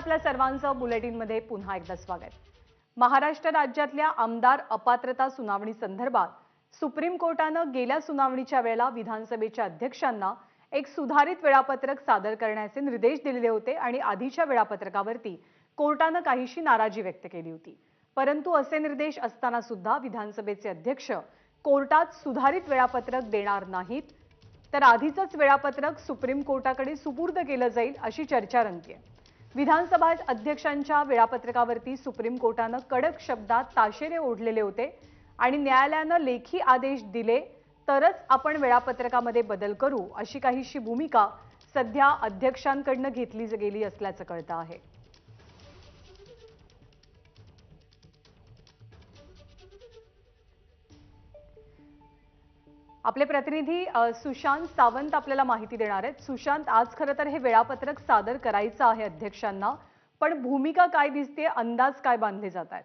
आपल्या सर्वांचं बुलेटिनमध्ये पुन्हा एकदा स्वागत। महाराष्ट्र राज्यातल्या आमदार अपात्रता सुनावणी संदर्भात सुप्रीम कोर्टानं गेल्या सुनावणीच्या वेळेला विधानसभेच्या अध्यक्षांना एक सुधारित वेळापत्रक सादर करण्याचे निर्देश दिलेले होते आणि आधीच्या वेळापत्रकावरती कोर्टानं काहीशी नाराजी व्यक्त केली होती। परंतु असे निर्देश असताना सुद्धा विधानसभेचे अध्यक्ष कोर्टात सुधारित वेळापत्रक देणार नाहीत, तर आधीचंच वेळापत्रक सुप्रीम कोर्टाकडे सुपूर्द केलं जाईल अशी चर्चा रंगतेय। विधानसभा अध्यक्षांच्या वेळापत्रकावरती सुप्रीम कोर्टानं कडक शब्दात ताशेरे ओढलेले होते आणि न्यायालयानं लेखी आदेश दिले तरच आपण वेळापत्रकामध्ये बदल करू अशी काहीशी भूमिका सध्या अध्यक्षांकडून घेतली गेली असल्याचं कळतं आहे। आपले प्रतिनिधी सुशांत सावंत आपल्याला माहिती देणार आहेत। सुशांत, आज खरं तर हे वेळापत्रक सादर करायचं आहे अध्यक्षांना, पण भूमिका काय दिसते, अंदाज काय बांधले जात आहेत?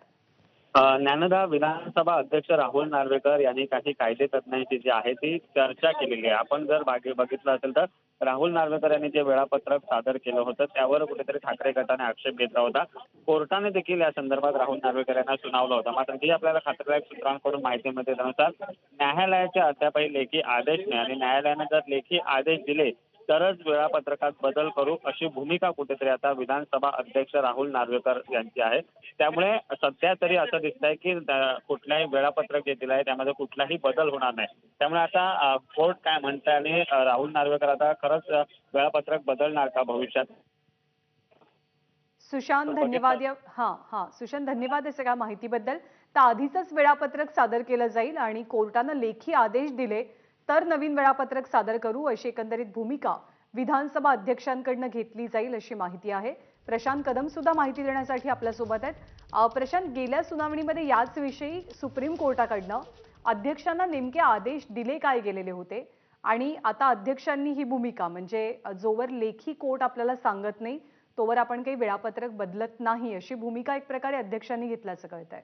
ज्ञानदा, विधानसभा अध्यक्ष राहुल नार्वेकर यांनी काही कायदे तज्ज्ञांची जी आहे ती चर्चा केलेली आहे। आपण जर बघितलं असेल तर राहुल नार्वेकर यांनी जे वेळापत्रक सादर केलं होतं त्यावर कुठेतरी ठाकरे गटाने आक्षेप घेतला होता। कोर्टाने देखील या संदर्भात राहुल नार्वेकर यांना सुनावलं होतं। मात्र जी आपल्याला खात्रीलायक सूत्रांकडून माहिती मिळते त्यानुसार न्यायालयाचे अद्यापही लेखी आदेश नाही आणि न्यायालयाने जर लेखी आदेश दिले तरच वेळापत्रकात बदल करू अशी भूमिका कुठेतरी आता विधानसभा अध्यक्ष राहुल नार्वेकर यांची आहे। त्यामुळे सध्या तरी असं दिसतंय की कुठल्याही वेळापत्रक जे दिलं आहे त्यामध्ये कुठलाही बदल होणार नाही। त्यामुळे आता कोर्ट काय म्हणतंय आणि राहुल नार्वेकर आता खरंच वेळापत्रक बदलणार का भविष्यात? सुशांत धन्यवाद। सुशांत धन्यवाद या सगळ्या माहितीबद्दल। तर आधीचंच वेळापत्रक सादर केलं जाईल आणि कोर्टानं लेखी आदेश दिले तर नवीन वेळापत्रक सादर करू अशी एकंदरीत भूमिका विधानसभा अध्यक्षांकडून घेतली जाईल अशी माहिती आहे। प्रशांत कदम सुद्धा माहिती देण्यासाठी आपल्या सोबत आहेत। प्रशांत, गेल्या सुनावणीमध्ये याच विषयी सुप्रीम कोर्टाकडून अध्यक्षांना नेमके आदेश दिले काय गेलेले होते आणि आता अध्यक्षांनी ही भूमिका म्हणजे जोवर लेखी कोर्ट आपल्याला सांगत नाही तोवर आपण काही वेळापत्रक बदलत नाही अशी भूमिका एक प्रकारे अध्यक्षांनी घेतल्याचं कळतंय।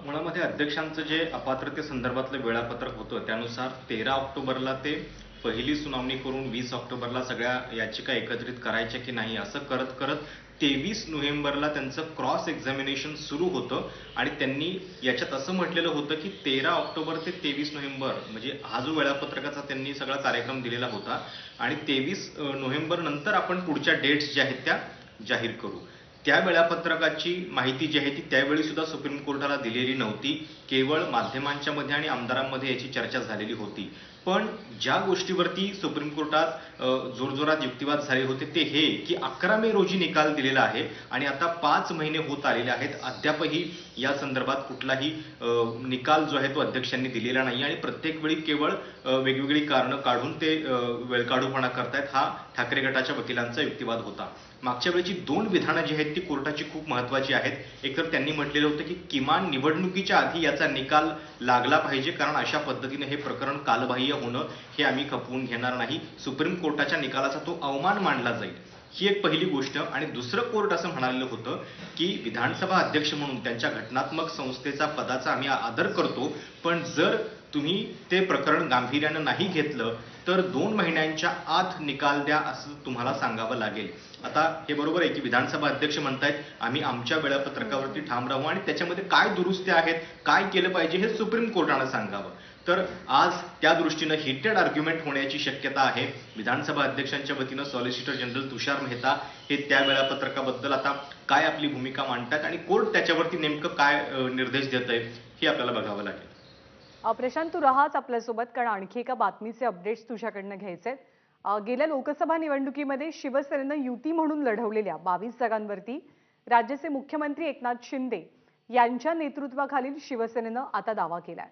मुळामध्ये अध्यक्षांचं जे अपात्रतेसंदर्भातलं वेळापत्रक होतं त्यानुसार 13 ऑक्टोबरला ते पहिली सुनावणी करून 20 ऑक्टोबरला सगळ्या याचिका एकत्रित करायच्या की नाही असं करत करत 23 नोव्हेंबरला त्यांचं क्रॉस एक्झामिनेशन सुरू होतं आणि त्यांनी याच्यात असं म्हटलेलं होतं की 13 ऑक्टोबर ते 23 नोव्हेंबर म्हणजे हा जो वेळापत्रकाचा त्यांनी सगळा कार्यक्रम दिलेला होता आणि 23 नोव्हेंबर नंतर आपण पुढच्या डेट्स ज्या आहेत त्या जाहीर करू। त्या वेळापत्रकाची माहिती जी आहे ती त्यावेळी सुद्धा सुप्रीम कोर्टाला दिलेली नव्हती। केवळ माध्यमांच्या मध्ये आणि आमदारांमध्ये याची चर्चा झालेली होती। पण ज्या गोष्टीवरती सुप्रीम कोर्टात जोरजोरात युक्तिवाद झाले होते ते हे की 11 मे रोजी निकाल दिलेला आहे आणि आता 5 महिने होत आलेले आहेत, अद्यापही या संदर्भात कुठलाही निकाल जो आहे तो अध्यक्षांनी दिलेला नाही आणि प्रत्येक वेळी केवळ वेगवेगळी कारणं काढून ते वेळकाढूपणा करतायत हा ठाकरे गटाच्या वकिलांचा युक्तिवाद होता। मागच्या वेळेची 2 विधानं जी आहेत ती कोर्टाची खूप महत्त्वाची आहेत। एकतर त्यांनी म्हटलेलं होतं की किमान निवडणुकीच्या आधी याचा निकाल लागला पाहिजे, कारण अशा पद्धतीने हे प्रकरण कालबाह्य होणं हे आम्ही खपवून घेणार नाही, सुप्रीम कोर्टाच्या निकालाचा तो अवमान मानला जाईल, ही एक पहिली गोष्ट। आणि दुसरं कोर्ट असं म्हणालेलं होतं की विधानसभा अध्यक्ष म्हणून त्यांच्या घटनात्मक संस्थेचा पदाचा आम्ही आदर करतो, पण जर तुम्ही ते प्रकरण गांभीर्यानं नाही घेतलं तर 2 महिन्यांच्या आत निकाल द्या असं तुम्हाला सांगावं लागेल। आता हे बरोबर आहे की विधानसभा अध्यक्ष म्हणतायत आम्ही आमच्या वेळापत्रकावरती ठाम राहू आणि त्याच्यामध्ये काय दुरुस्त्या आहेत, काय केलं पाहिजे हे सुप्रीम कोर्टानं सांगावं। तर आज त्या दृष्टीनं हिटेड आर्ग्युमेंट होण्याची शक्यता आहे। विधानसभा अध्यक्षांच्या वतीनं सॉलिसिटर जनरल तुषार मेहता हे त्या वेळापत्रकाबद्दल आता काय आपली भूमिका मांडतात आणि कोर्ट त्याच्यावरती नेमकं काय निर्देश देत आहे हे आपल्याला बघावं लागेल। प्रशांत, तू राहाच आपल्यासोबत, कारण आणखी एका बातमीचे अपडेट्स तुझ्याकडनं घ्यायचे आहेत। गेल्या लोकसभा निवडणुकीमध्ये शिवसेनेनं युती म्हणून लढवलेल्या 22 जागांवरती राज्याचे मुख्यमंत्री एकनाथ शिंदे यांच्या नेतृत्वाखालील शिवसेनेनं आता दावा केलाय।